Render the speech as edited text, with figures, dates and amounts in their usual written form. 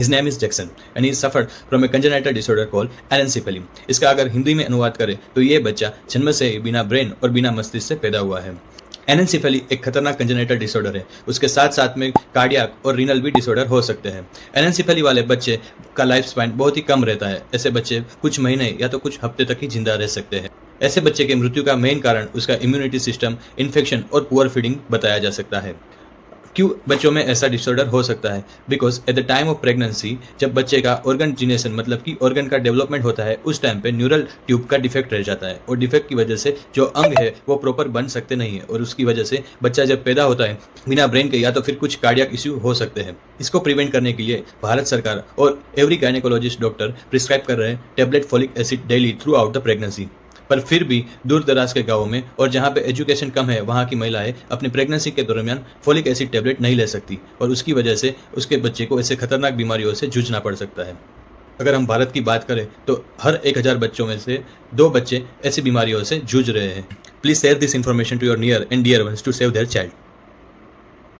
His name is Jackson and he suffered from a congenital disorder called anencephaly. इसका अगर हिंदी में अनुवाद करें तो ये बच्चा जन्म से ही बिना ब्रेन और बिना मस्तिष्क से पैदा हुआ है। एनेंसेफेली एक खतरनाक कंजेनिटल डिसऑर्डर है। उसके साथ साथ में कार्डियक और रीनल भी डिसऑर्डर हो सकते हैं। एनेंसेफेली वाले बच्चे का लाइफ स्पैन बहुत ही कम रहता है। ऐसे बच्चे कुछ महीने या तो कुछ हफ्ते तक ही जिंदा रह सकते हैं। ऐसे बच्चे के मृत्यु का मेन कारण उसका इम्यूनिटी सिस्टम, इन्फेक्शन और पुअर फीडिंग बताया जा सकता है। क्यों बच्चों में ऐसा डिसऑर्डर हो सकता है? Because at the time of pregnancy जब बच्चे का ऑर्गन जीनेशन मतलब कि ऑर्गन का डेवलपमेंट होता है उस टाइम पे न्यूरल ट्यूब का डिफेक्ट रह जाता है और डिफेक्ट की वजह से जो अंग है वो प्रॉपर बन सकते नहीं है और उसकी वजह से बच्चा जब पैदा होता है बिना ब्रेन के या तो फिर कुछ कार्डियक इश्यू हो सकते हैं। इसको प्रिवेंट करने के लिए भारत सरकार और एवरी गायनेकोलॉजिस्ट डॉक्टर प्रिस्क्राइब कर रहे हैं tablet folic acid daily through out the pregnancy. पर फिर भी दूर दराज के गाँवों में और जहाँ पे एजुकेशन कम है वहाँ की महिलाएं अपनी प्रेगनेंसी के दरमियान फॉलिक एसिड टेबलेट नहीं ले सकती और उसकी वजह से उसके बच्चे को ऐसे खतरनाक बीमारियों से जूझना पड़ सकता है। अगर हम भारत की बात करें तो हर 1000 बच्चों में से 2 बच्चे ऐसी बीमारियों से जूझ रहे हैं। Please share this information to your near and dear ones to save their child.